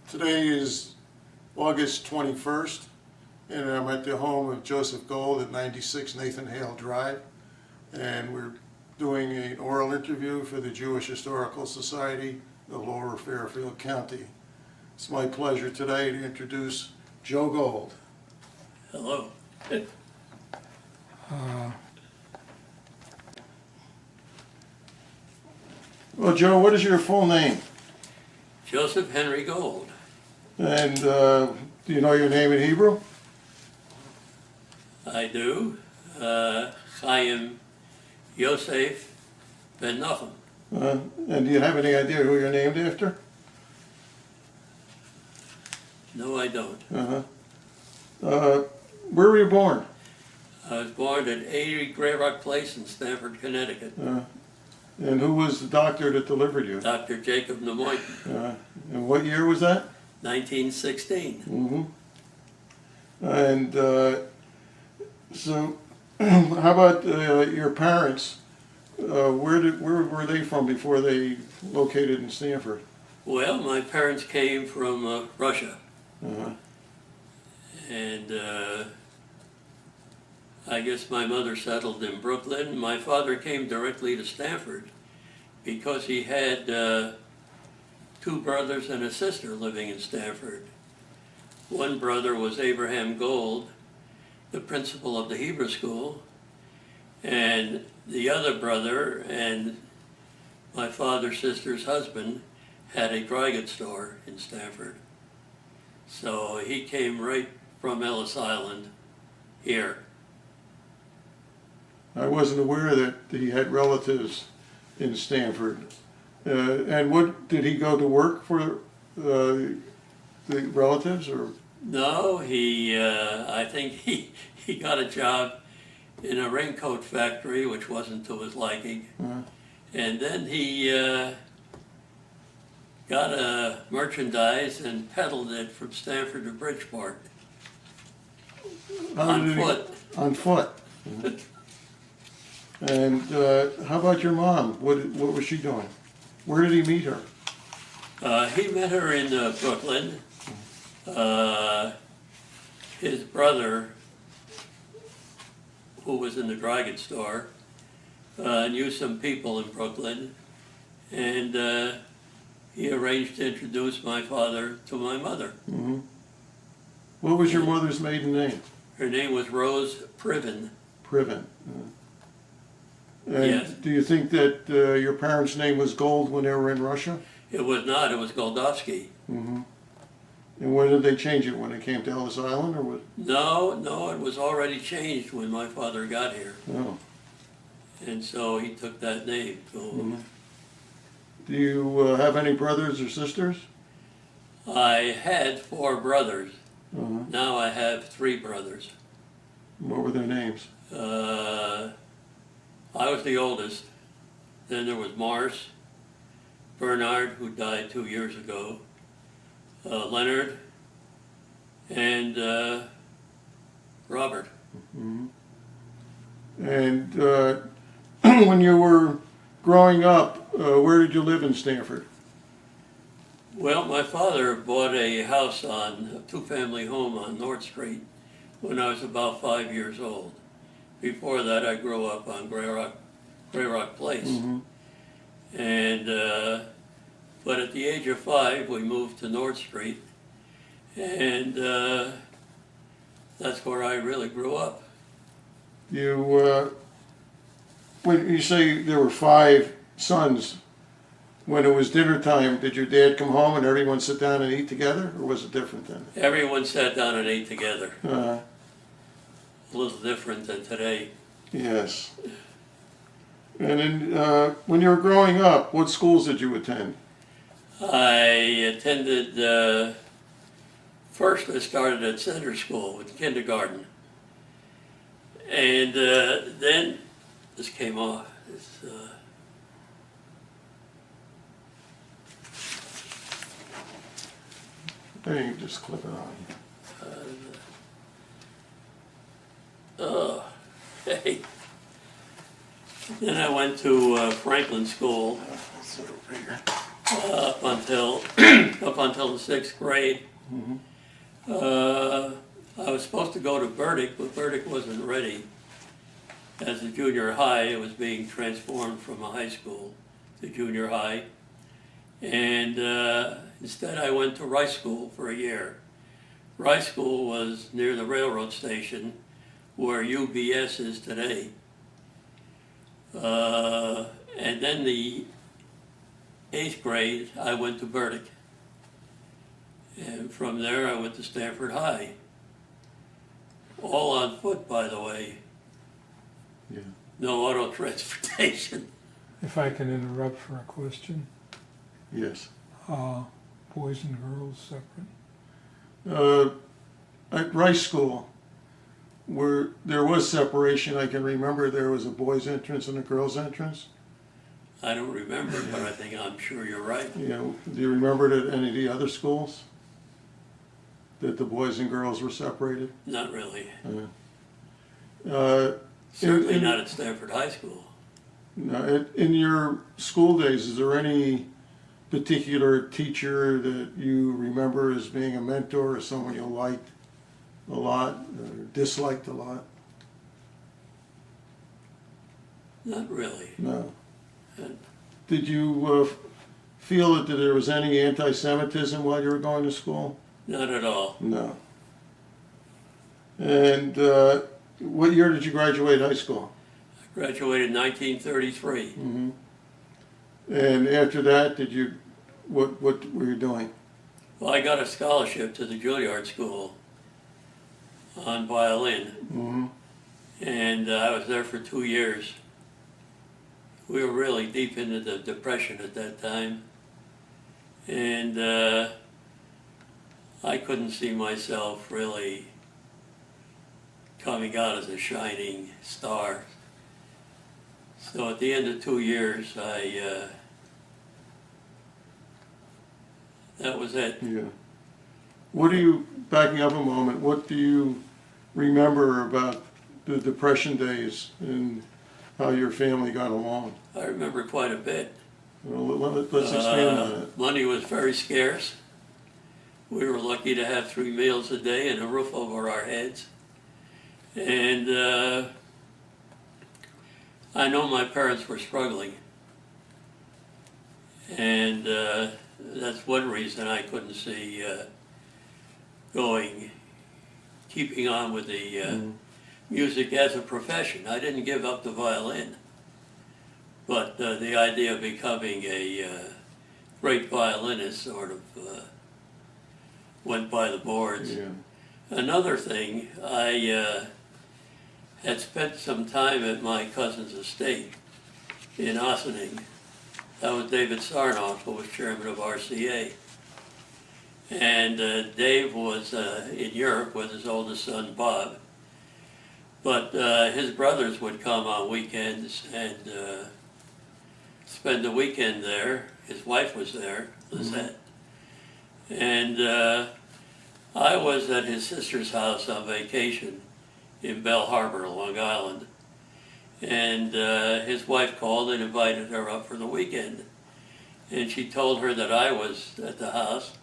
Today is August 21st, and I'm at the home of Joseph Gold at 96 Nathan Hale Drive, and we're doing an oral interview for the Jewish Historical Society of Lower Fairfield County. It's my pleasure today to introduce Joe Gold. Hello. Well, Joe, what is your full name? Joseph Henry Gold. And do you know your name in Hebrew? I do. Chaim Yosef Ben Nachum. And do you have any idea who you're named after? No, I don't. Where were you born? I was born at 80 Grey Rock Place in Stamford, Connecticut. And who was the doctor that delivered you? Dr. Jacob Nemoitin, And what year was that? 1916. And so, how about your parents? Where were they from before they located in Stamford? Well, my parents came from Russia. And I guess my mother settled in Brooklyn. My father came directly to Stamford because he had two brothers and a sister living in Stamford. One brother was Abraham Gold, the principal of the Hebrew school, and the other brother and my father's sister's husband had a dry goods store in Stamford. So he came right from Ellis Island here. I wasn't aware that he had relatives in Stamford. And what did he go to work for the relatives, or? No, I think he got a job in a raincoat factory, which wasn't to his liking. And then he got a merchandise and peddled it from Stamford to Bridgeport on foot. On foot. And how about your mom? What was she doing? Where did he meet her? He met her in Brooklyn. His brother, who was in the dry goods store, knew some people in Brooklyn, and he arranged to introduce my father to my mother. What was your mother's maiden name? Her name was Rose Priven. Priven. And Yes. do you think that your parents' name was Gold when they were in Russia? It was not, it was Goldovsky. And when did they change it? When they came to Ellis Island, or what? No, it was already changed when my father got here. Oh. And so he took that name. So Do you have any brothers or sisters? I had 4 brothers. Now I have 3 brothers. What were their names? I was the oldest. Then there was Morris, Bernard, who died 2 years ago, Leonard, and Robert. And when you were growing up, where did you live in Stamford? Well, my father bought a house a 2-family home on North Street when I was about 5 years old. Before that, I grew up on Grey Rock Place. And but at the age of 5, we moved to North Street, and that's where I really grew up. You, when you say there were 5 sons, when it was dinner time, did your dad come home and everyone sit down and eat together, or was it different then? Everyone sat down and ate together. Uh, A little different than today. yes. And then, when you were growing up, what schools did you attend? I attended, first I started at Center School with kindergarten. And then, this came off. There, you just clip it on. Okay. Then I went to Franklin School. Let's sit over here. up until up until the sixth grade. I was supposed to go to Burdick, but Burdick wasn't ready. As a junior high, it was being transformed from a high school to junior high. And instead I went to Rice School for a year. Rice School was near the railroad station where UBS is today. And then the 8th grade, I went to Burdick. And from there, I went to Stanford High. All on foot, by the way. Yeah. No auto transportation. If I can interrupt for a question, Yes. boys and girls separate? At Rice School, where there was separation, I can remember there was a boys' entrance and a girls' entrance. I don't remember, but I think I'm sure you're right. You know, do you remember it at any of the other schools? That the boys and girls were separated? Not really. Uh, Certainly in- not at Stanford High School. Now, in your school days, is there any particular teacher that you remember as being a mentor or someone you liked a lot or disliked a lot? Not really. No. Uh, Did you feel that there was any anti-Semitism while you were going to school? Not at all. No. And what year did you graduate high school? I graduated in 1933. Mm-hmm. And after that, what were you doing? Well, I got a scholarship to the Juilliard School on violin, Mm-hmm. and I was there for 2 years. We were really deep into the Depression at that time, and I couldn't see myself really coming out as a shining star. So at the end of 2 years, that was it. Yeah. What do you, backing up a moment, what do you remember about the Depression days and how your family got along? I remember quite a bit. Well, let's expand on it. Money was very scarce. We were lucky to have 3 meals a day and a roof over our heads. And I know my parents were struggling. And that's one reason I couldn't see keeping on with the music as a profession. I didn't give up the violin. But the idea of becoming a great violinist sort of went by the boards. Yeah. Another thing, I had spent some time at my cousin's estate in Ossining. That was David Sarnoff, who was chairman of RCA. And Dave was in Europe with his oldest son, Bob. But his brothers would come on weekends and spend the weekend there. His wife was there, Lizette. And I was at his sister's house on vacation in Bell Harbor, Long Island. And his wife called and invited her up for the weekend. And she told her that I was at the house,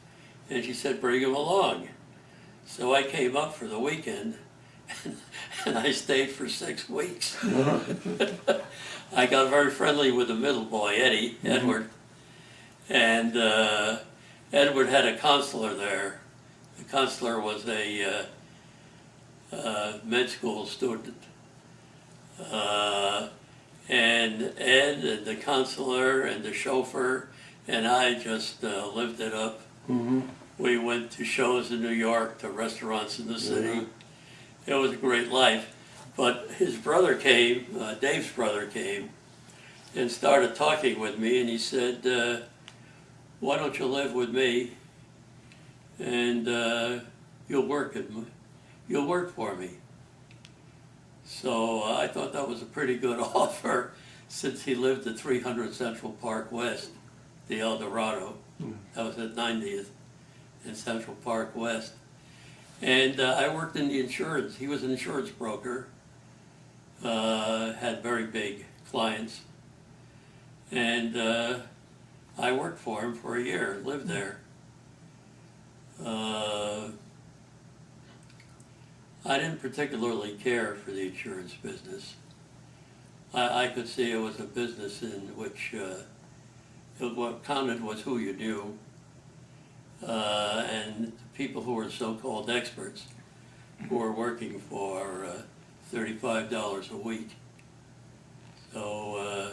and she said, bring him along. So I came up for the weekend, and I stayed for 6 weeks. I got very friendly with the middle boy, Edward. And Edward had a counselor there. The counselor was a med school student. And Ed and the counselor and the chauffeur and I just lived it up. Mm-hmm. We went to shows in New York, to restaurants in the city. It was a great life. But his brother came, Dave's brother came, and started talking with me, and he said, why don't you live with me, and you'll work for me. So I thought that was a pretty good offer, since he lived at 300 Central Park West, the El Dorado. That was at 90th and Central Park West. And I worked in the insurance. He was an insurance broker, had very big clients. And I worked for him for a year, lived there. I didn't particularly care for the insurance business. I could see it was a business in which what counted was who you knew, and the people who were so-called experts who were working for $35 a week. So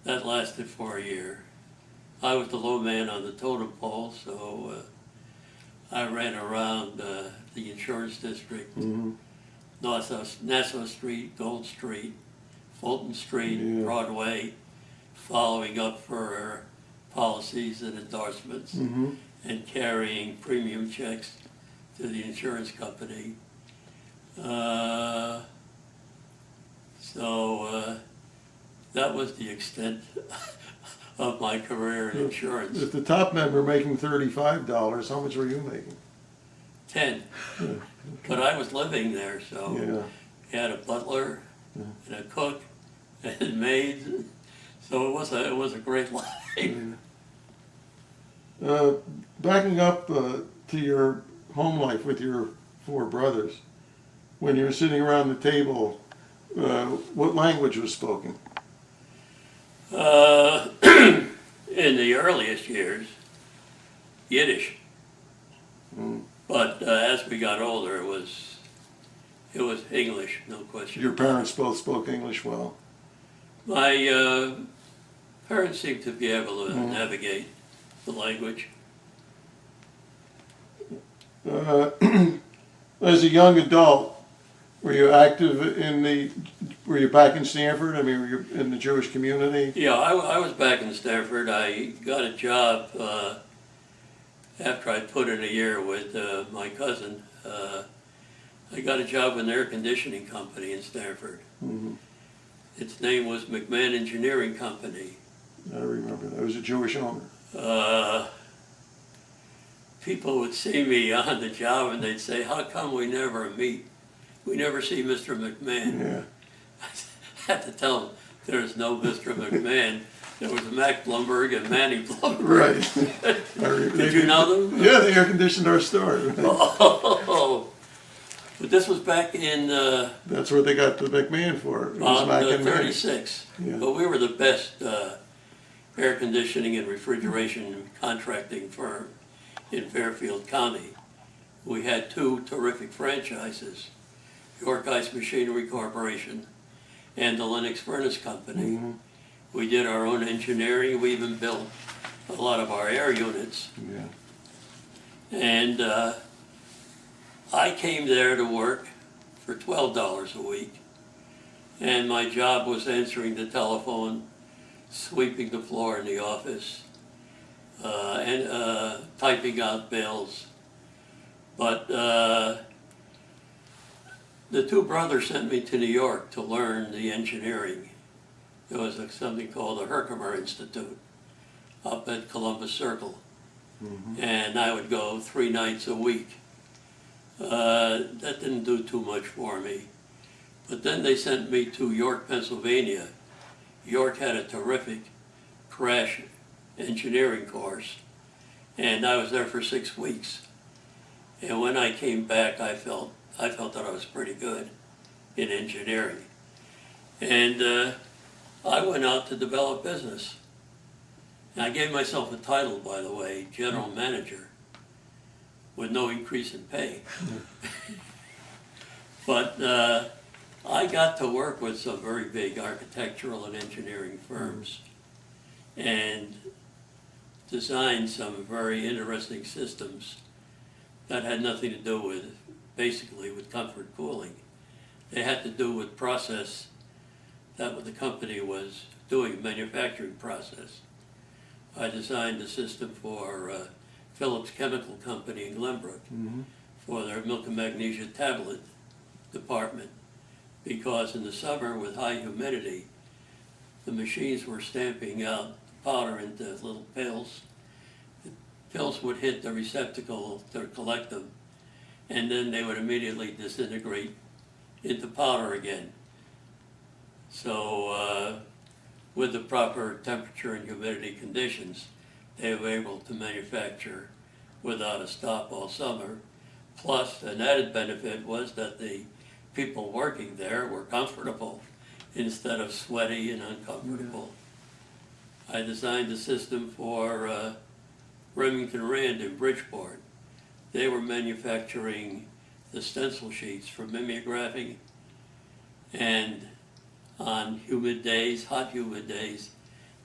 that lasted for a year. I was the low man on the totem pole, so I ran around the insurance district, Nassau Street, Gold Street, Fulton Street, Broadway, following up for policies and endorsements, and carrying premium checks to the insurance company. So that was the extent of my career in insurance. If the top men were making $35, how much were you making? 10. But I was living there, so Yeah. you had a butler and a cook and maids, so it was a great life. Backing up to your home life with your 4 brothers, when you were sitting around the table, what language was spoken? In the earliest years, Yiddish. But as we got older, it was English, no question. Your parents both spoke English well? My parents seemed to be able to navigate the language. As a young adult, were you active were you back in Stanford? I mean, were you in the Jewish community? Yeah, I was back in Stanford. I got a job after I put in a year with my cousin. I got a job with an air conditioning company in Stanford. Its name was McMahon Engineering Company. I remember that. It was a Jewish owner. People would see me on the job and they'd say, "How come we never meet? We never see Mr. McMahon." Yeah. I had to tell them there's no Mr. McMahon. There was Mac Blumberg and Manny Blumberg. Right. Did you know them? Yeah, they air conditioned our store. Oh, but this was back in That's what they got the McMahon for. It was on Mac and Manny. 36. Yeah. But we were the best air conditioning and refrigeration contracting firm in Fairfield County. We had 2 terrific franchises, York Ice Machinery Corporation and the Lennox Furnace Company. We did our own engineering. We even built a lot of our air units. Yeah. And I came there to work for $12 a week. And my job was answering the telephone, sweeping the floor in the office, and typing out bills. But the 2 brothers sent me to New York to learn the engineering. There was something called the Herkimer Institute up at Columbus Circle. And I would go 3 nights a week. That didn't do too much for me. But then they sent me to York, Pennsylvania. York had a terrific crash engineering course. And I was there for 6 weeks. And when I came back, I felt that I was pretty good in engineering. And I went out to develop business. And I gave myself a title, by the way, general manager, with no increase in pay. But I got to work with some very big architectural and engineering firms and designed some very interesting systems that had nothing to do with, basically, with comfort cooling. They had to do with process that the company was doing, manufacturing process. I designed a system for Phillips Chemical Company in Glenbrook for their milk and magnesia tablet department, because in the summer with high humidity, the machines were stamping out powder into little pills. The pills would hit the receptacle to collect them, and then they would immediately disintegrate into powder again. So with the proper temperature and humidity conditions, they were able to manufacture without a stop all summer. Plus, an added benefit was that the people working there were comfortable instead of sweaty and uncomfortable. I designed a system for Remington Rand in Bridgeport. They were manufacturing the stencil sheets for mimeographing, and on humid days, hot humid days,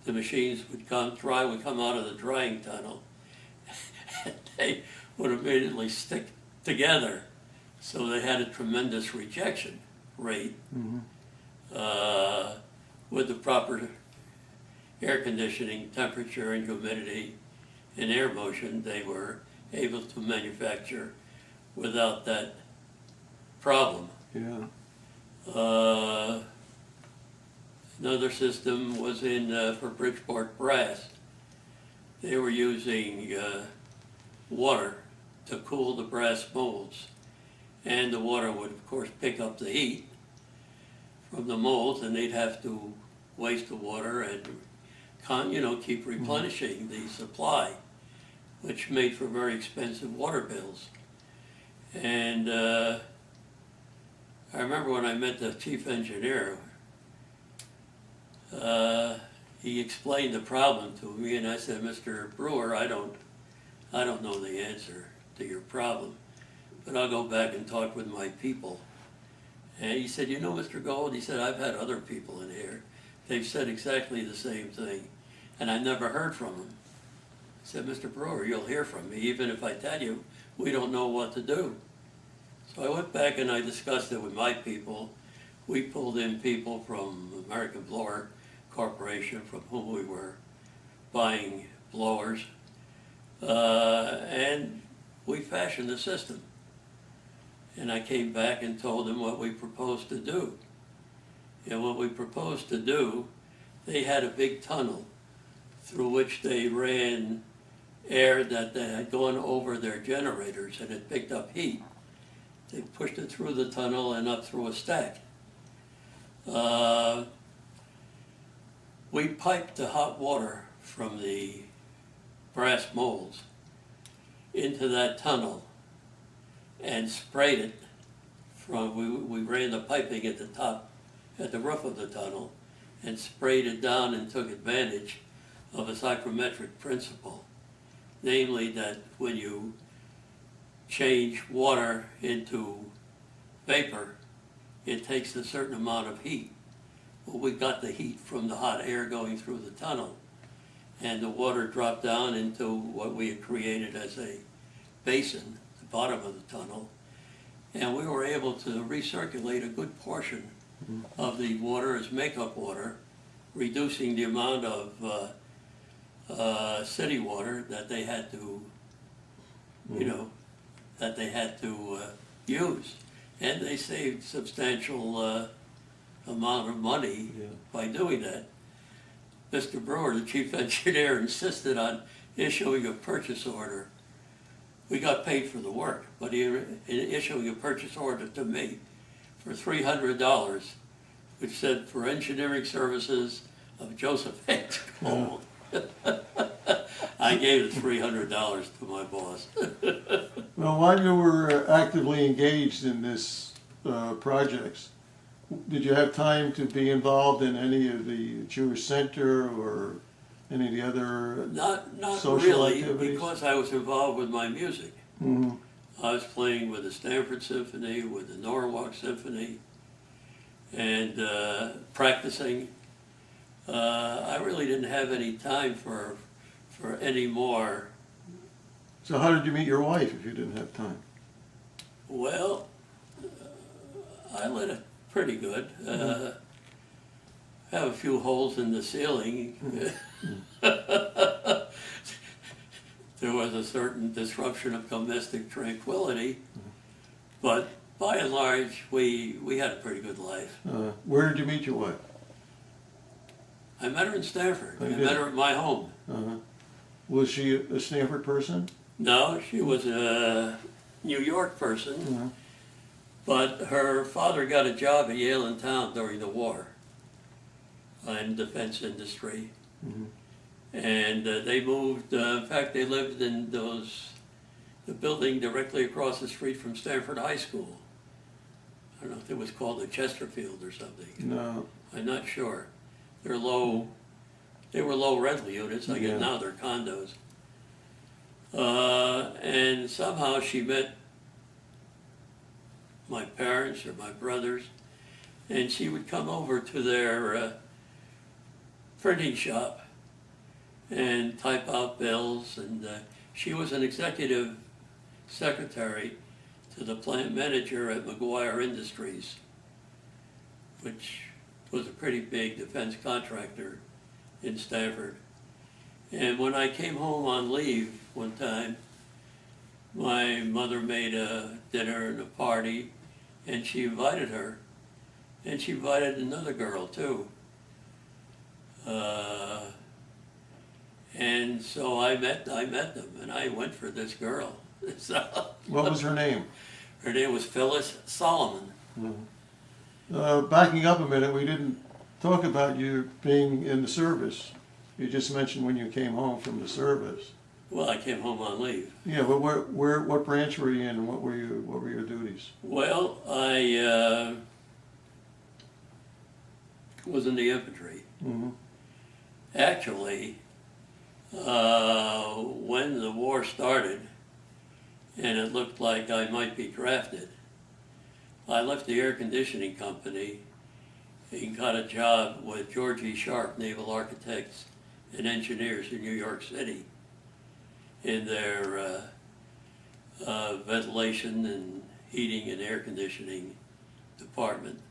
the machines would come out of the drying tunnel, and they would immediately stick together. So they had a tremendous rejection rate. With the proper air conditioning, temperature and humidity and air motion, they were able to manufacture without that problem. Yeah. Another system was in for Bridgeport Brass. They were using water to cool the brass molds, and the water would of course pick up the heat from the molds, and they'd have to waste the water and keep replenishing the supply, which made for very expensive water bills. And I remember when I met the chief engineer, he explained the problem to me, and I said, "Mr. Brewer, I don't know the answer to your problem, but I'll go back and talk with my people." And he said, "You know, Mr. Gold," he said, "I've had other people in here. They've said exactly the same thing, and I never heard from them." I said, "Mr. Brewer, you'll hear from me, even if I tell you we don't know what to do." So I went back and I discussed it with my people. We pulled in people from American Blower Corporation, from whom we were buying blowers, and we fashioned the system. And I came back and told them what we proposed to do. And what we proposed to do, they had a big tunnel through which they ran air that they had gone over their generators and it picked up heat. They pushed it through the tunnel and up through a stack. We piped the hot water from the brass molds into that tunnel and sprayed it we ran the piping at the top, at the roof of the tunnel, and sprayed it down and took advantage of a psychrometric principle. Namely that when you change water into vapor, it takes a certain amount of heat. Well, we got the heat from the hot air going through the tunnel, and the water dropped down into what we had created as a basin, the bottom of the tunnel, and we were able to recirculate a good portion of the water as makeup water, reducing the amount of city water that they had to, use. And they saved substantial amount of money by doing that. Mr. Brewer, the chief engineer, insisted on issuing a purchase order. We got paid for the work, but issuing a purchase order to me for $300, which said, "For engineering services of Joseph H. Gold." I gave the $300 to my boss. Well, while you were actively engaged in this projects, did you have time to be involved in any of the Jewish Center or any of the other Not social really, activities? because I was involved with my music. Mm-hmm. I was playing with the Stanford Symphony, with the Norwalk Symphony, and practicing. I really didn't have any time for any more. So how did you meet your wife if you didn't have time? Well, I led it pretty good. Have a few holes in the ceiling. There was a certain disruption of domestic tranquility, but by and large, we had a pretty good life. Where did you meet your wife? I met her in Stanford. Oh, I you met did? her at my home. Was she a Stanford person? No, she was a New York person, but her father got a job at Yale in town during the war. in the defense industry. Mhm. And they moved, in fact, they lived in the building directly across the street from Stanford High School. I don't know if it was called the Chesterfield or something. No. I'm not sure. They were low rental units. I Yeah. guess now they're condos. And somehow she met my parents or my brothers, and she would come over to their printing shop and type out bills. And she was an executive secretary to the plant manager at McGuire Industries, which was a pretty big defense contractor in Stanford. And when I came home on leave one time, my mother made a dinner and a party, and she invited her, and she invited another girl too. And so I met them, and I went for this girl. So, What was her name? her name was Phyllis Solomon. Backing up a minute, we didn't talk about you being in the service. You just mentioned when you came home from the service. Well, I came home on leave. Yeah, but what branch were you in, and what were your duties? Well, I was in the infantry. Mm-hmm. Actually, when the war started, and it looked like I might be drafted, I left the air conditioning company and got a job with George E. Sharp Naval Architects and Engineers in New York City in their ventilation and heating and air conditioning department.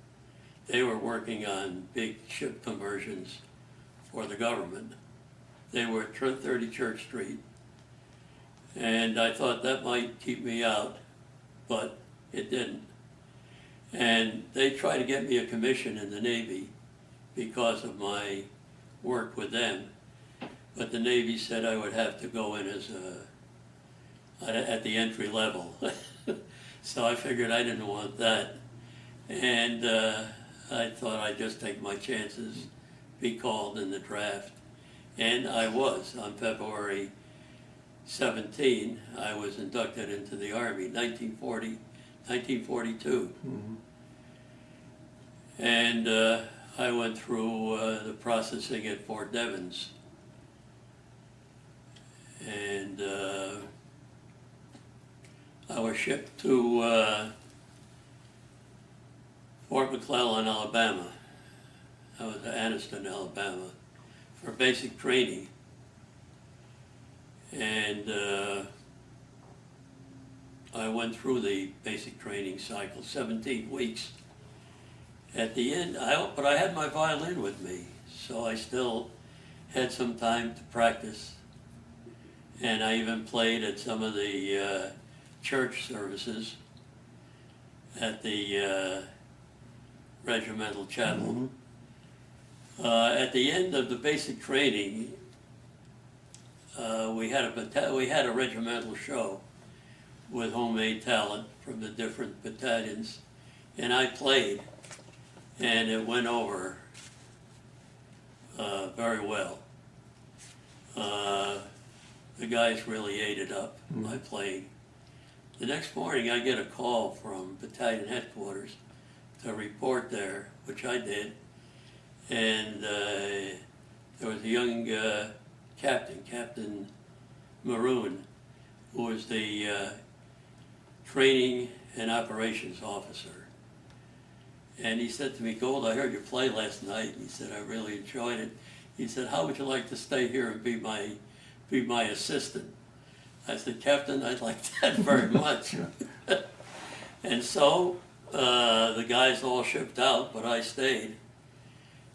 They were working on big ship conversions for the government. They were at 30 Church Street. And I thought that might keep me out, but it didn't. And they tried to get me a commission in the Navy because of my work with them. But the Navy said I would have to go in as at the entry level. So I figured I didn't want that. And I thought I'd just take my chances, be called in the draft. And I was. On February 17, I was inducted into the Army, 1942. Mm-hmm. And I went through the processing at Fort Devens. And I was shipped to Fort McClellan, Alabama. I was at Anniston, Alabama, for basic training. And I went through the basic training cycle, 17 weeks. At the end, but I had my violin with me, so I still had some time to practice. And I even played at some of the church services at the regimental chapel. Mm-hmm. At the end of the basic training, we had a regimental show with homemade talent from the different battalions, and I played, and it went over very well. The guys really ate it up, my playing. The next morning I get a call from battalion headquarters to report there, which I did, and there was a young Captain Maroon, who was the training and operations officer. And he said to me, "Gold, I heard you play last night." He said, "I really enjoyed it." He said, "How would you like to stay here and be my assistant?" I said, "Captain, I'd like that very much." And so the guys all shipped out, but I stayed.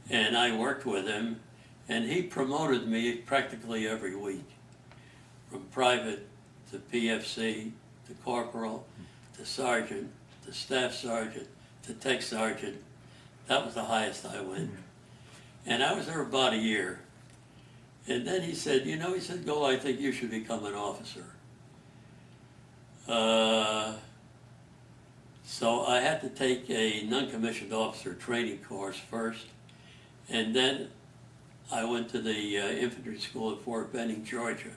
And I worked with him, and he promoted me practically every week, from private to PFC, to corporal, to sergeant, to staff sergeant, to tech sergeant. That was the highest I went. And I was there about a year. And then he said, "Go, I think you should become an officer." So I had to take a non-commissioned officer training course first, And then I went to the infantry school at Fort Benning, Georgia.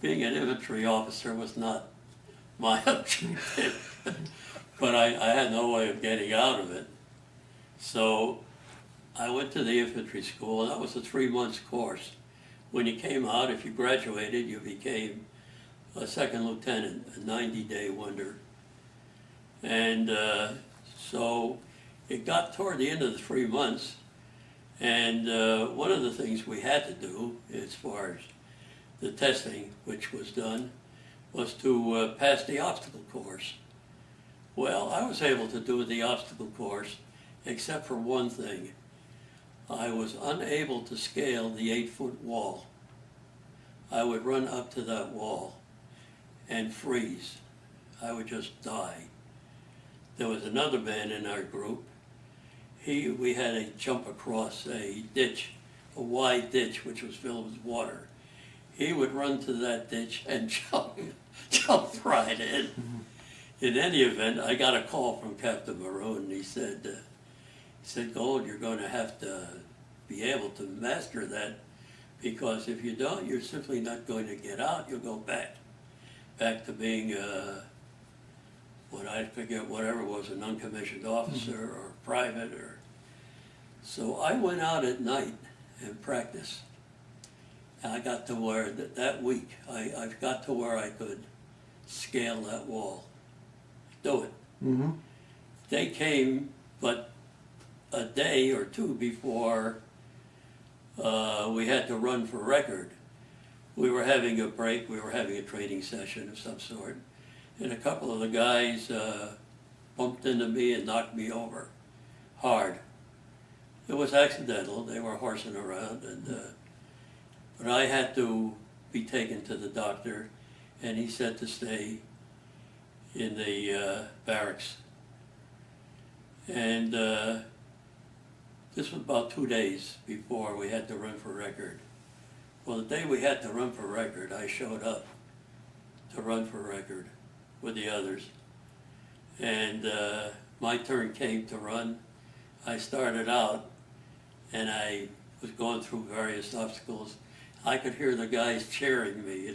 Being an infantry officer was not my objective, but I had no way of getting out of it. So I went to the infantry school, and that was a 3-month course. When you came out, if you graduated, you became a second lieutenant, a 90-day wonder. And so it got toward the end of the 3 months, and one of the things we had to do, as far as the testing, which was done, was to pass the obstacle course. Well, I was able to do the obstacle course, except for one thing. I was unable to scale the 8-foot wall. I would run up to that wall and freeze. I would just die. There was another man in our group. We had to jump across a ditch, a wide ditch which was filled with water. He would run to that ditch and jump right in. Mm-hmm. In any event, I got a call from Captain Maroon, and he said, Gold, you're going to have to be able to master that, because if you don't, you're simply not going to get out. You'll go back to being, I forget, whatever it was, an uncommissioned officer mm-hmm. or private. So I went out at night and practiced. And I got to where, that week, I got to where I could scale that wall. Do it. Mm-hmm. They came, but a day or two before we had to run for record. We were having a break, we were having a training session of some sort, and a couple of the guys bumped into me and knocked me over hard. It was accidental, they were horsing around, but I had to be taken to the doctor, and he said to stay in the barracks. And this was about 2 days before we had to run for record. Well, the day we had to run for record, I showed up to run for record with the others. And my turn came to run. I started out, and I was going through various obstacles. I could hear the guys cheering me,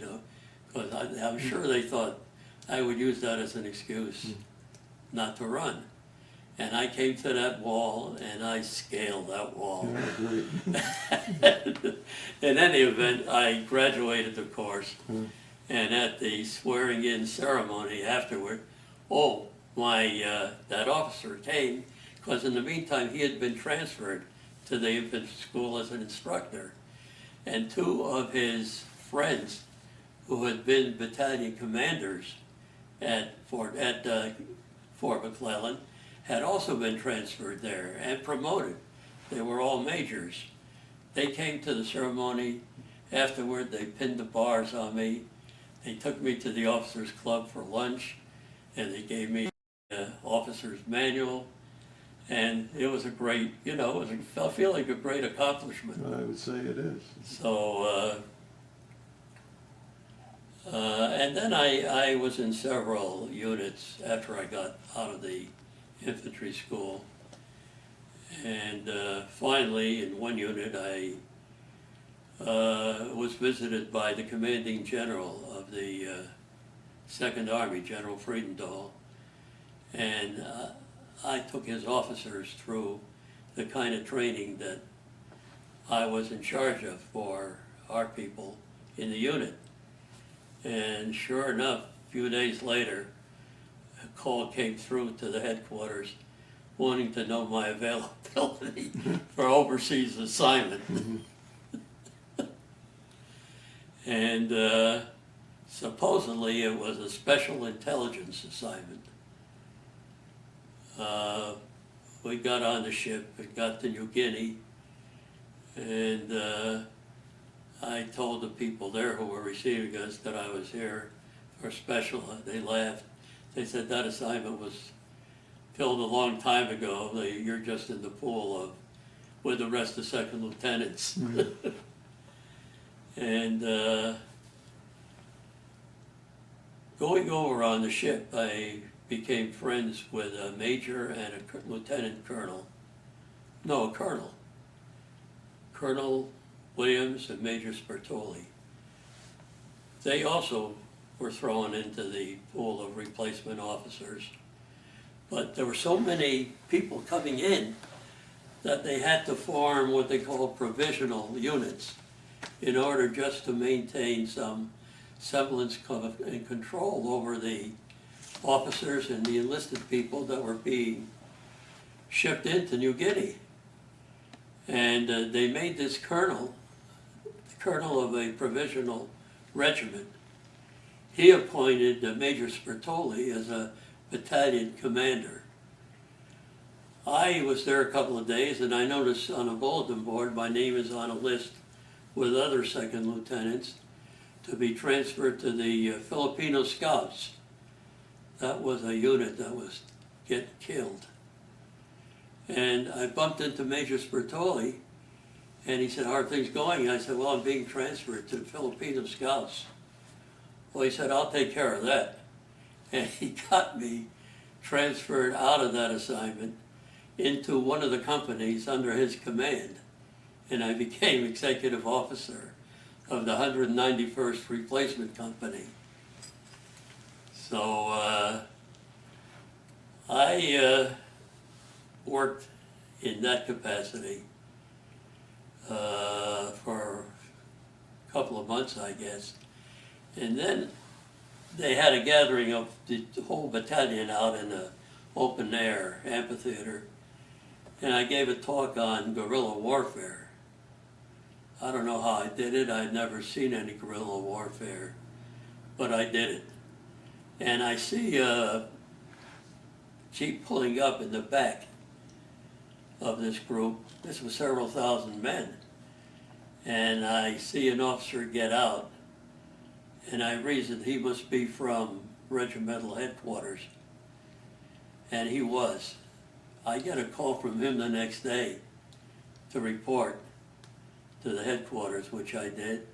because I'm sure they thought I would use that as an excuse not to run. And I came to that wall, and I scaled that wall. In any event, I graduated the course, and at the swearing-in ceremony afterward, that officer came, because in the meantime he had been transferred to the infantry school as an instructor. And 2 of his friends, who had been battalion commanders at Fort McClellan, had also been transferred there and promoted. They were all majors. They came to the ceremony. Afterward, they pinned the bars on me. They took me to the officers' club for lunch, and they gave me an officer's manual. And it was a great, it was I feel like a great accomplishment. I would say it is. So, and then I was in several units after I got out of the infantry school. And finally, in one unit, I was visited by the commanding general of the Second Army, General Friedendahl. And I took his officers through the kind of training that I was in charge of for our people in the unit. And sure enough, a few days later, a call came through to the headquarters wanting to know my availability for overseas assignment. And supposedly it was a special intelligence assignment. We got on the ship and got to New Guinea, and I told the people there who were receiving us that I was here for special. They laughed. They said that assignment was filled a long time ago. You're just in the pool with the rest of second lieutenants. Mm-hmm. And going over on the ship, I became friends with a major and a lieutenant colonel No, a colonel. Colonel Williams and Major Spertoli. They also were thrown into the pool of replacement officers. But there were so many people coming in that they had to form what they call provisional units in order just to maintain some semblance of and control over the officers and the enlisted people that were being shipped into New Guinea. And they made this colonel, the colonel of a provisional regiment. He appointed Major Spertoli as a battalion commander. I was there a couple of days, and I noticed on a bulletin board my name is on a list with other second lieutenants to be transferred to the Filipino Scouts. That was a unit that was getting killed. And I bumped into Major Spertoli, and he said, "How are things going?" And I said, "Well, I'm being transferred to the Filipino Scouts." Well, he said, "I'll take care of that." And he got me transferred out of that assignment into one of the companies under his command. And I became executive officer of the 191st Replacement Company. So I worked in that capacity for a couple of months, I guess. And then they had a gathering of the whole battalion out in the open air amphitheater. And I gave a talk on guerrilla warfare. I don't know how I did it. I'd never seen any guerrilla warfare, but I did it. And I see a jeep pulling up in the back of this group. This was several thousand men. And I see an officer get out, and I reasoned he must be from regimental headquarters. And he was. I get a call from him the next day to report to the headquarters, which I did.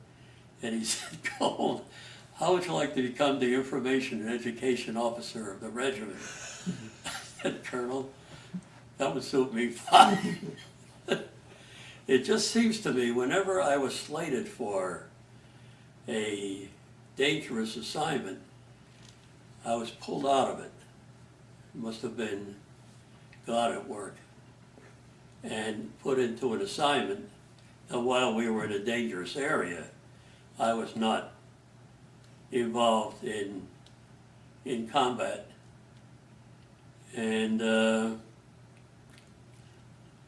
And he said, "Gold, how would you like to become the information and education officer of the regiment?" I said, "Colonel, that would suit me fine." It just seems to me whenever I was slated for a dangerous assignment, I was pulled out of it. It must have been God at work, and put into an assignment. And while we were in a dangerous area, I was not involved in combat. And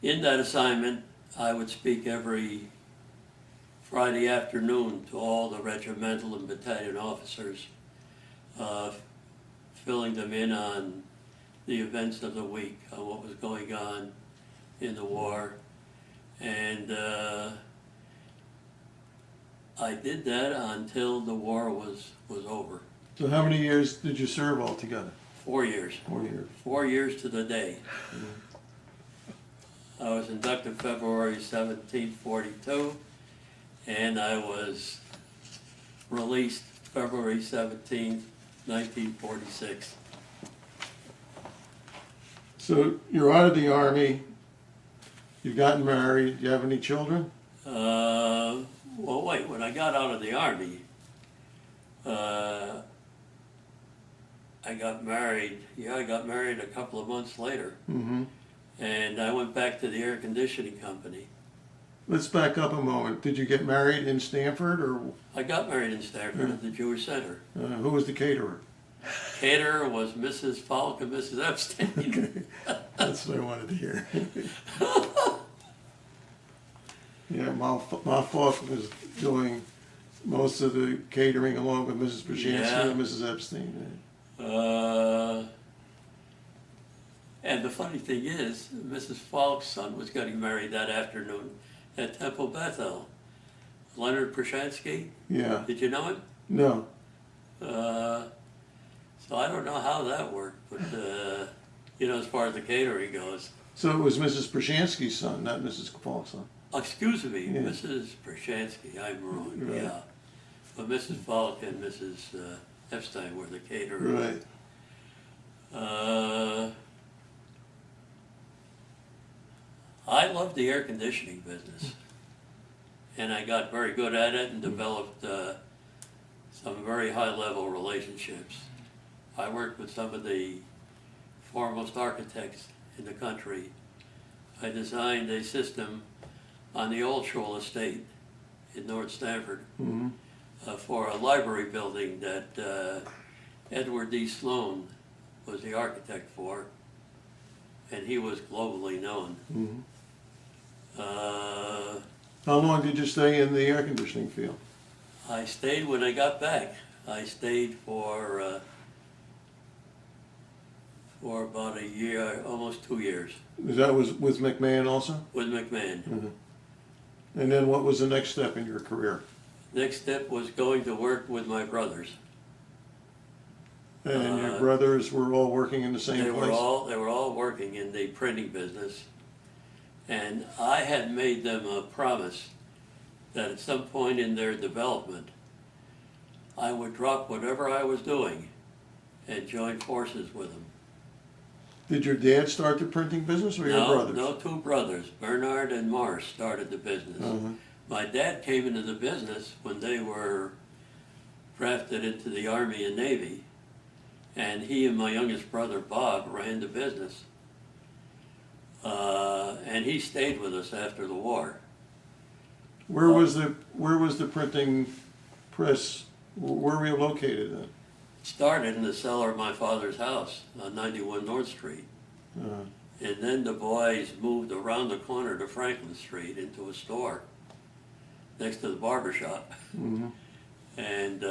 in that assignment, I would speak every Friday afternoon to all the regimental and battalion officers, filling them in on the events of the week, on what was going on in the war. And I did that until the war was over. So how many years did you serve altogether? 4 years. 4 years. 4 years to the day. I was inducted February 17, 42, and I was released February 17, 1946. So you're out of the Army, you've gotten married, do you have any children? Well, wait, when I got out of the Army, I got married. Yeah, I got married a couple of months later. Mm-hmm. And I went back to the air conditioning company. Let's back up a moment. Did you get married in Stanford, or I got married in Stanford at the Jewish Center. who was the caterer? Caterer was Mrs. Falk and Mrs. Epstein. That's what I wanted to hear. Yeah, Ma Falk was doing most of the catering along with Mrs. Brzezinski Yeah. and Mrs. Epstein. And the funny thing is, Mrs. Falk's son was getting married that afternoon at Temple Bethel. Leonard Prashansky, Yeah. did you know him? No. So I don't know how that worked, but as far as the catering goes. So it was Mrs. Brzezinski's son, not Mrs. Falk's son. Excuse me, Yeah. Mrs. Prashansky, I'm wrong, Right. yeah. But Mrs. Falk and Mrs. Epstein were the caterers. Right. I loved the air conditioning business. And I got very good at it and developed some very high-level relationships. I worked with some of the foremost architects in the country. I designed a system on the Old Shoal Estate in North Stamford for a library building that Edward D. Sloan was the architect for, and he was globally known. How long did you stay in the air conditioning field? I stayed when I got back. I stayed for about a year, almost 2 years, That was with McMahon also? with McMahon. And then what was the next step in your career? Next step was going to work with my brothers. And your brothers were all working in the same They place? were all working in the printing business. And I had made them a promise that at some point in their development, I would drop whatever I was doing and join forces with them. Did your dad start the printing business or your brothers? No, two brothers, Bernard and Morris, started the business. My dad came into the business when they were drafted into the Army and Navy, and he and my youngest brother, Bob, ran the business. And he stayed with us after the war. Where was the printing press? Where were you located then? Started in the cellar of my father's house on 91 North Street. And then the boys moved around the corner to Franklin Street into a store next to the barber shop. And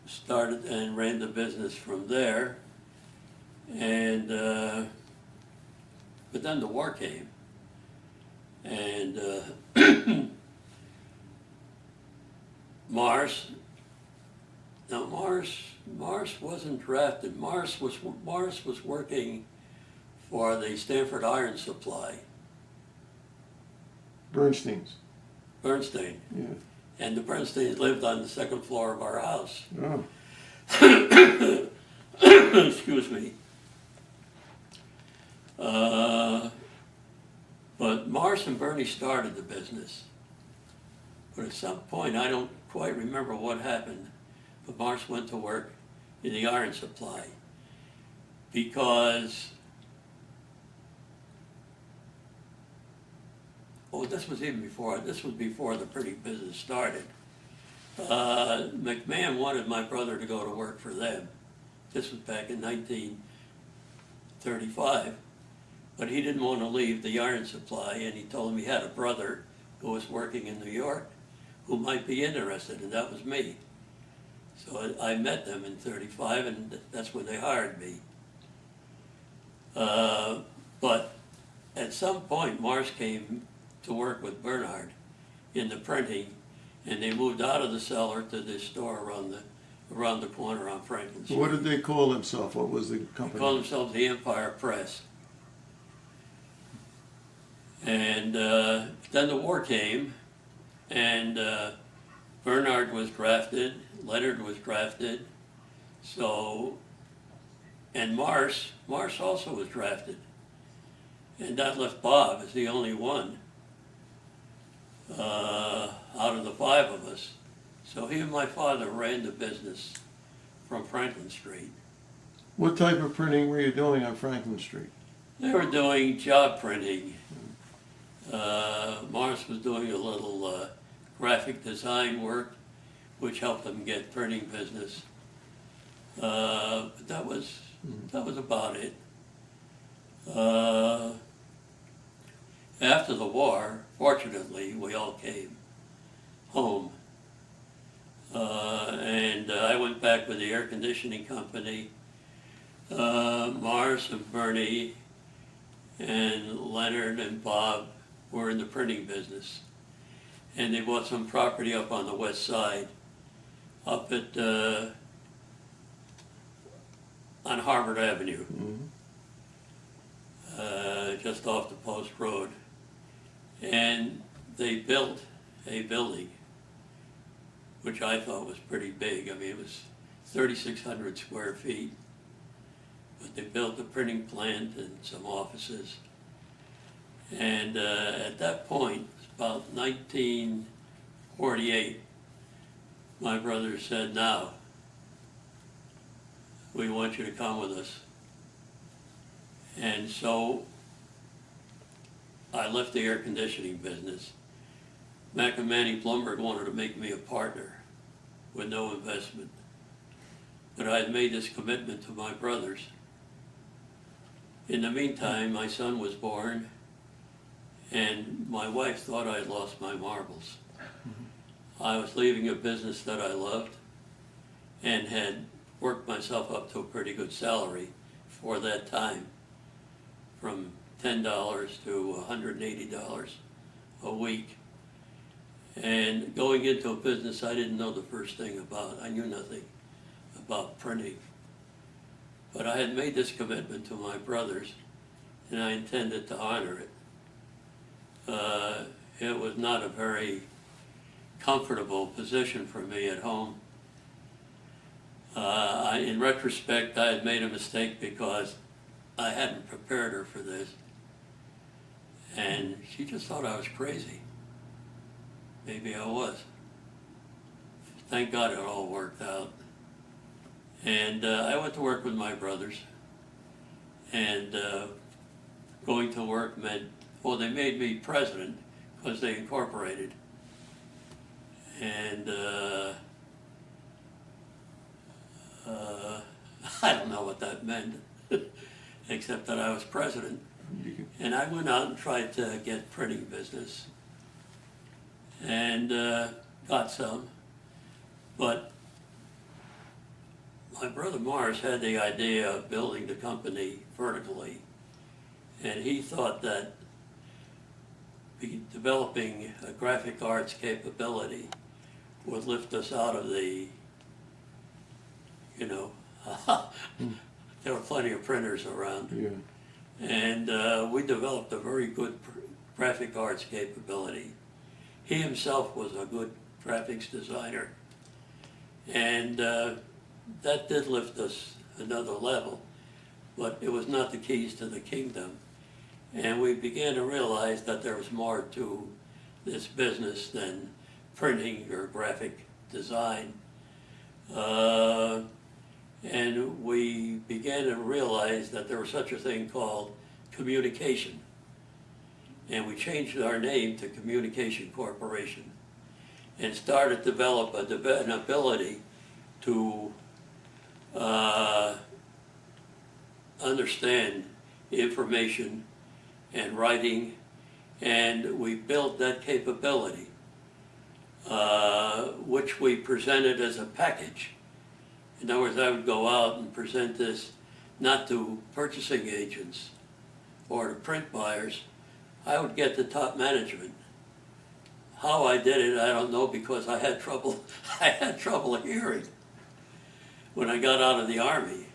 started and ran the business from there. And but then the war came. And Morris wasn't drafted. Morris was working for the Stanford Iron Supply. Bernstein's. Bernstein. Yeah. And the Bernsteins lived on the second floor of our house. Oh. Excuse me. But Morris and Bernie started the business. But at some point, I don't quite remember what happened, but Morris went to work in the iron supply because, this was before the printing business started. McMahon wanted my brother to go to work for them. This was back in 1935. But he didn't want to leave the iron supply, and he told him he had a brother who was working in New York who might be interested, and that was me. So I met them in 35, and that's when they hired me. But at some point, Morris came to work with Bernard in the printing, and they moved out of the cellar to this store around the corner on Franklin Street. What did they call themselves? What was the company? They called themselves the Empire Press. And then the war came, and Bernard was drafted, Leonard was drafted, and Morris also was drafted. And that left Bob as the only one out of the five of us. So he and my father ran the business from Franklin Street. What type of printing were you doing on Franklin Street? They were doing job printing. Morris was doing a little graphic design work, which helped them get printing business. But that was about it. After the war, fortunately, we all came home. And I went back with the air conditioning company. Morris and Bernie and Leonard and Bob were in the printing business. And they bought some property up on the west side, up at on Harvard Avenue, just off the Post Road. And they built a building, which I thought was pretty big. I mean, it was 3,600 square feet. but they built a printing plant and some offices. And at that point, about 1948, my brother said, "Now, we want you to come with us." And so I left the air conditioning business. McAmanny Blumberg wanted to make me a partner with no investment. But I had made this commitment to my brothers. In the meantime, my son was born, and my wife thought I had lost my marbles. I was leaving a business that I loved and had worked myself up to a pretty good salary for that time, from $10 to $180 a week. And going into a business I didn't know the first thing about. I knew nothing about printing. But I had made this commitment to my brothers, and I intended to honor it. It was not a very comfortable position for me at home. In retrospect, I had made a mistake because I hadn't prepared her for this. And she just thought I was crazy. Maybe I was. Thank God it all worked out. And I went to work with my brothers. And going to work meant, well, they made me president because they incorporated. And I don't know what that meant, except that I was president. And I went out and tried to get printing business. And got some. But my brother Morris had the idea of building the company vertically. And he thought that developing a graphic arts capability would lift us out of the, there were plenty of printers around. Yeah. And we developed a very good graphic arts capability. He himself was a good graphics designer. And that did lift us another level, but it was not the keys to the kingdom. And we began to realize that there was more to this business than printing or graphic design. And we began to realize that there was such a thing called communication. And we changed our name to Communication Corporation and started to develop an ability to understand information and writing, and we built that capability, which we presented as a package. In other words, I would go out and present this not to purchasing agents or to print buyers. I would get the top management. How I did it, I don't know, because I had trouble hearing when I got out of the Army.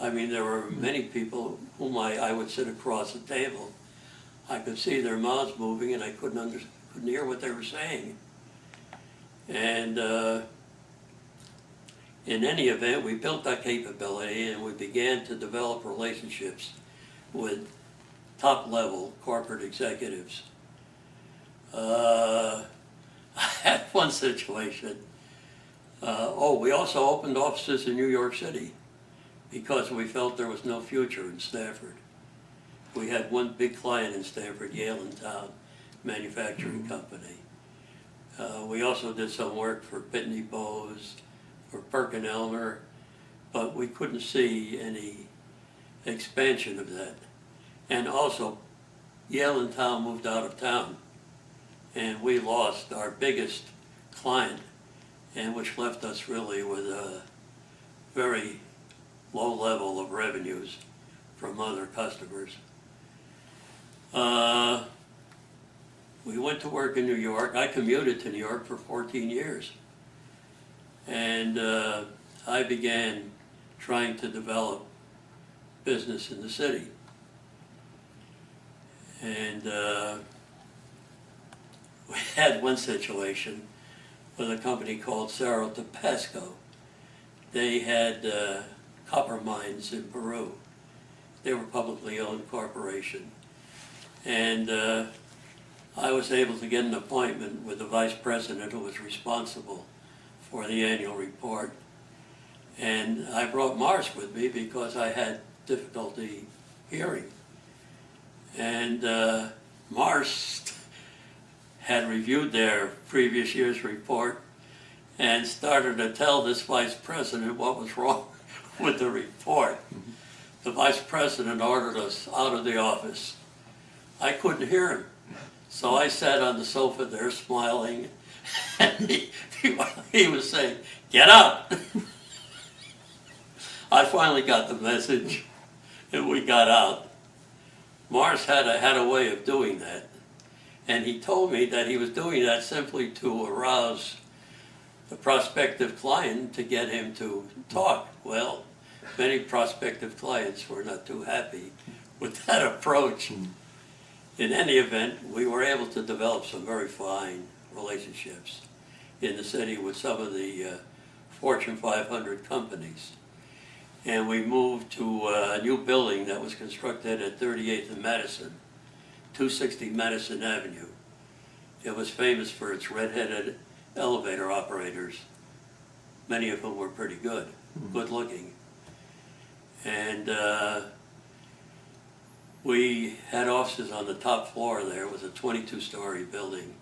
I mean, there were many people whom I would sit across the table. I could see their mouths moving, and I couldn't hear what they were saying. And in any event, we built that capability, and we began to develop relationships with top-level corporate executives. I had one situation. We also opened offices in New York City because we felt there was no future in Stanford. We had one big client in Stanford, Yale and Town Manufacturing Company. We also did some work for Pitney Bowes, for Perkin-Elmer, but we couldn't see any expansion of that. And also, Yale and Town moved out of town, and we lost our biggest client, and which left us really with a very low level of revenues from other customers. We went to work in New York. I commuted to New York for 14 years. And I began trying to develop business in the city. And we had one situation with a company called Cerro Tabasco. They had copper mines in Peru. They were a publicly owned corporation. And I was able to get an appointment with the vice president who was responsible for the annual report. And I brought Mars with me because I had difficulty hearing. And Mars had reviewed their previous year's report and started to tell this vice president what was wrong with the report. The vice president ordered us out of the office. I couldn't hear him. So I sat on the sofa there smiling, and he was saying, "Get out." I finally got the message, and we got out. Mars had a way of doing that, and he told me that he was doing that simply to arouse the prospective client to get him to talk. Well, many prospective clients were not too happy with that approach. In any event, we were able to develop some very fine relationships in the city with some of the Fortune 500 companies. And we moved to a new building that was constructed at 38th and Madison, 260 Madison Avenue. It was famous for its red-headed elevator operators, many of whom were pretty good, good looking. And we had offices on the top floor there. It was a 22-story building.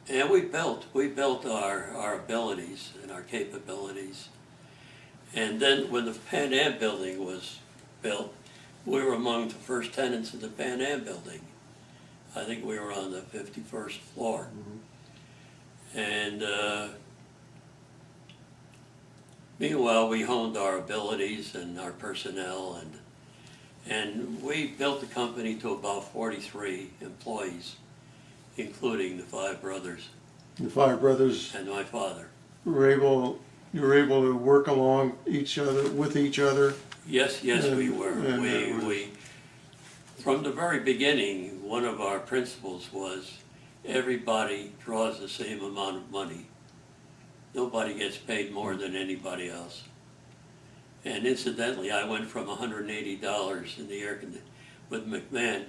And we built our abilities and our capabilities. And then when the Pan Am building was built, we were among the first tenants of the Pan Am building. I think we were on the 51st floor. And meanwhile, we honed our abilities and our personnel, and we built the company to about 43 employees, including the 5 brothers The 5 brothers and my father. you were able to work along each other, with each other. Yes, we were. And We from the very beginning, one of our principles was everybody draws the same amount of money. Nobody gets paid more than anybody else. And incidentally, I went from $180 in the air with McMahon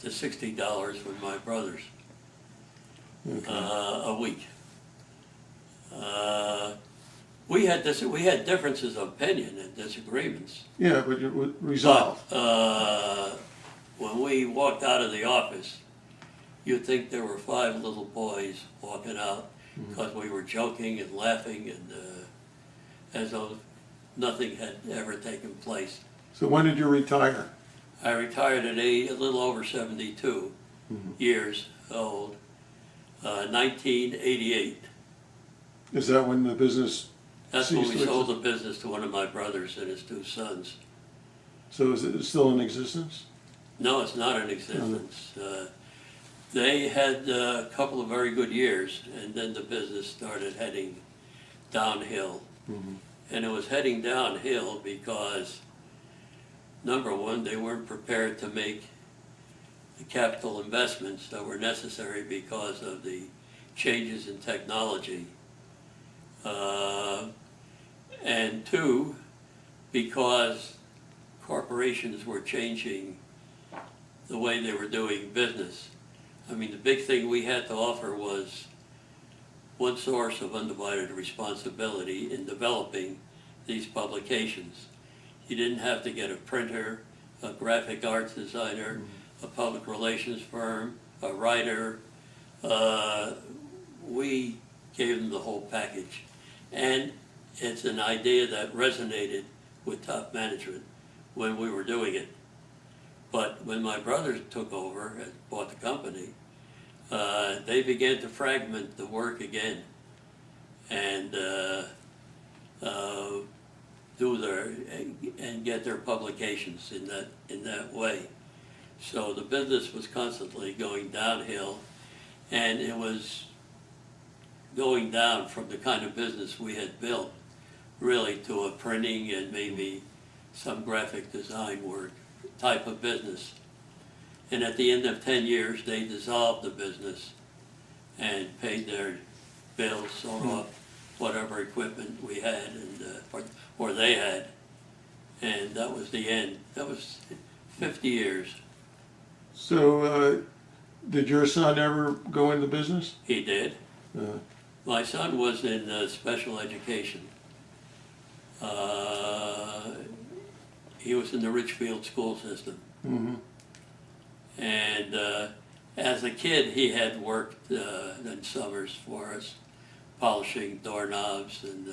to $60 with my brothers a week. We had differences of opinion and disagreements. Yeah, but it would resolve. But when we walked out of the office, you'd think there were 5 little boys walking out because we were joking and laughing and as though nothing had ever taken place. So when did you retire? I retired at a little over 72 years old, 1988. Is that when the business That's when we ceased to sold the business to one of my brothers and his 2 sons. So is it still in existence? No, it's not in existence. They had a couple of very good years, and then the business started heading downhill. And it was heading downhill because, number one, they weren't prepared to make the capital investments that were necessary because of the changes in technology. And 2, because corporations were changing the way they were doing business. I mean, the big thing we had to offer was one source of undivided responsibility in developing these publications. You didn't have to get a printer, a graphic arts designer, a public relations firm, a writer. We gave them the whole package. And it's an idea that resonated with top management when we were doing it. But when my brothers took over and bought the company, they began to fragment the work again and get their publications in that way. So the business was constantly going downhill, and it was going down from the kind of business we had built really to a printing and maybe some graphic design work type of business. And at the end of 10 years, they dissolved the business and paid their bills, sold off whatever equipment we had, and or they had, and that was the end. That was 50 years. So, did your son ever go into business? He did. Uh, My son was in special education. He was in the Richfield school system. mhm. And as a kid, he had worked in summers for us, polishing doorknobs and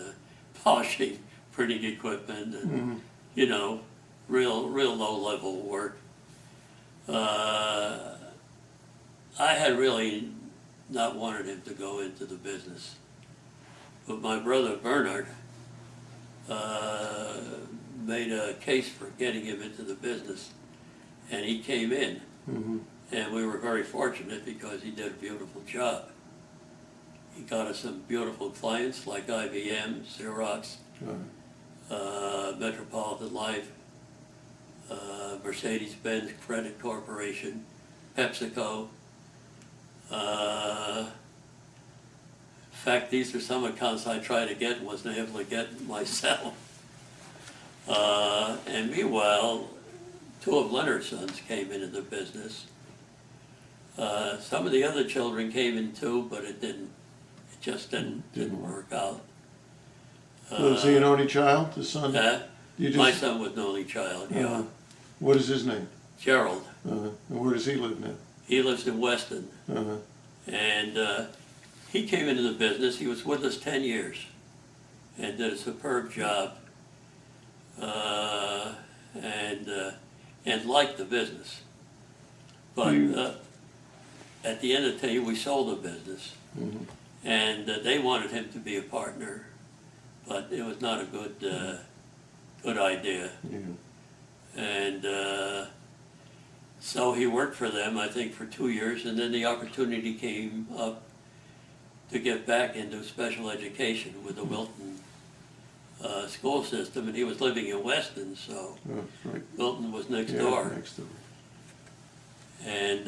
polishing printing equipment and, Mhm. you know, real low-level work. I had really not wanted him to go into the business. But my brother Bernard made a case for getting him into the business, and he came in. Mhm. And we were very fortunate because he did a beautiful job. He got us some beautiful clients like IBM, Xerox, Metropolitan Life, Mercedes-Benz Credit Corporation, PepsiCo. In fact, these are some accounts I tried to get and wasn't able to get myself. And meanwhile, two of Leonard's sons came into the business. Some of the other children came in too, but it just didn't work out. Was he an only child, the son? You My just, son was an only child, yeah. what is his name? Gerald. And where does he live now? He lives in Weston. Uh-huh. And he came into the business. He was with us 10 years and did a superb job, and liked the business. But at the end of the day, we sold the business, Mhm. and they wanted him to be a partner, but it was not a good idea. Yeah. And so he worked for them, I think, for 2 years, and then the opportunity came up to get back into special education with the Wilton school system, and he was living in Weston, so Oh, right. Wilton was next Yeah, door. next door. And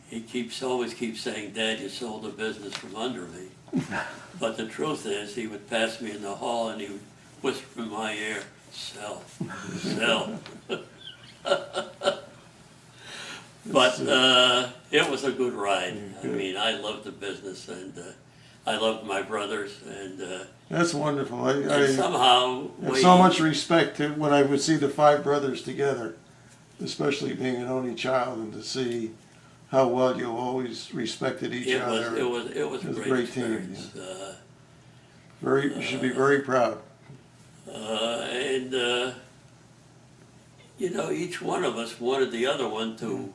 he always keeps saying, "Dad, you sold the business from under me." But the truth is, he would pass me in the hall and he would whisper in my ear, "Sell, sell." But it was a good ride. I Good. mean, I loved the business, and I loved my brothers, and That's wonderful. I somehow have so much respect to when I would see the five brothers together, especially being an only child, and to see how well you always respected each other. it was It was a a great great team, experience. You should be very proud. And you know, each one of us wanted the other one to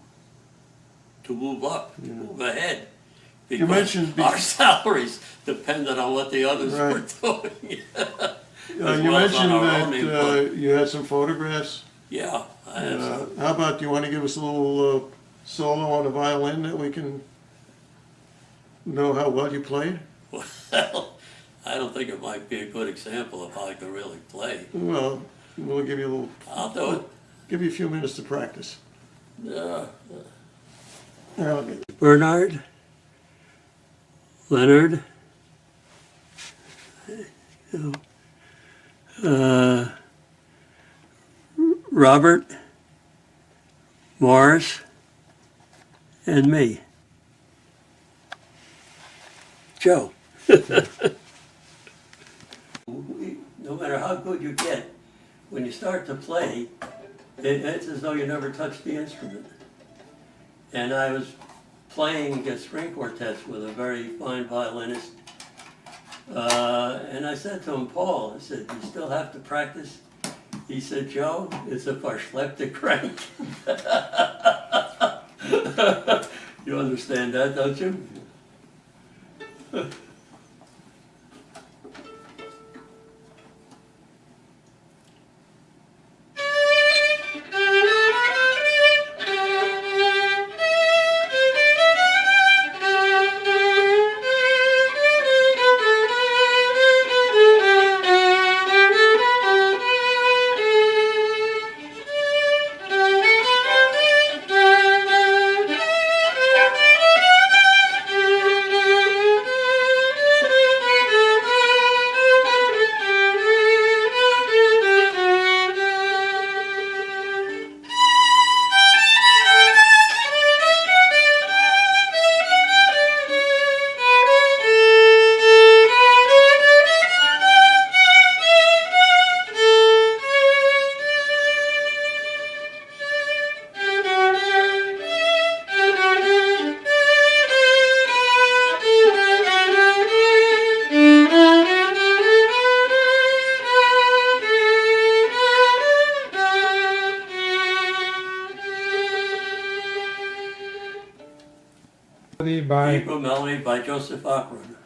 move up, Yeah. move ahead. You Because mentioned our salaries depended on what the others Right. were doing. You well as on mentioned our that own input. you had some photographs. Yeah, I had some. How about, do you want to give us a little solo on the violin that we can know how well you played? Well, I don't think it might be a good example of how I can really play. Well, we'll give you a little, I'll do it. give you a few minutes to practice. Uh, Here, I'll get- Bernard, Leonard, Robert, Morris, and me. Joe. No matter how good you get, when you start to play, it's as though you never touched the instrument. And I was playing string quartets with a very fine violinist. And I said to him, Paul, I said, "You still have to practice?" He said, "Joe, it's a verschleppte crank." You understand that, don't you? by Hebrew Melody by Joseph Akron.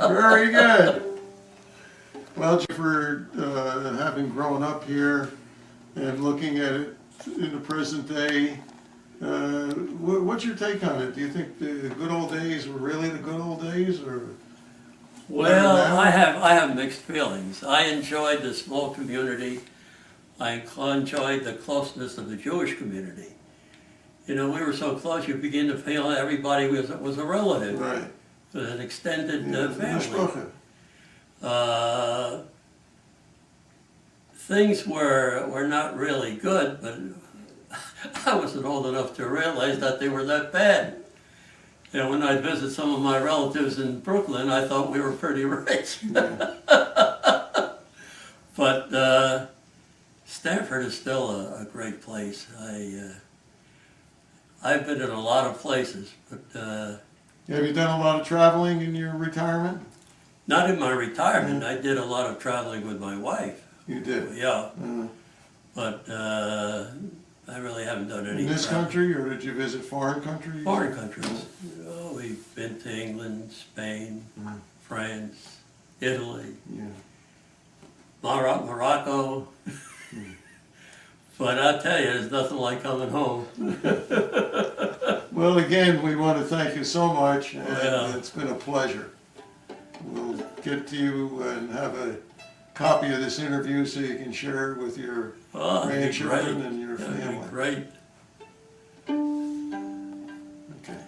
Very good. Well, for having grown up here and looking at it in the present day, what's your take on it? Do you think the good old days were really the good old days, or Well, now? I have mixed feelings. I enjoyed the small community. I enjoyed the closeness of the Jewish community. You know, we were so close, you begin to feel everybody was a relative, Right. an extended Yeah, family. mishpacha. Things were not really good, but I wasn't old enough to realize that they were that bad. You know, when I'd visit some of my relatives in Brooklyn, I thought we were pretty rich. But Stanford is still a great place. I've been in a lot of places, but Have you done a lot of traveling in your retirement? not in my retirement. I did a lot of traveling with my wife. You did. Yeah, Uh, but I really haven't done any in this traveling. country, or did you visit foreign countries? Foreign countries. Oh, we've been to England, Spain, France, Italy, Yeah. Morocco. But I tell you, there's nothing like coming home. Well, again, we want to thank you so much, and Yeah. it's been a pleasure. We'll get to you and have a copy of this interview so you can share it with your Oh, that'd be grandchildren great. and your That'd be family. great. Okay.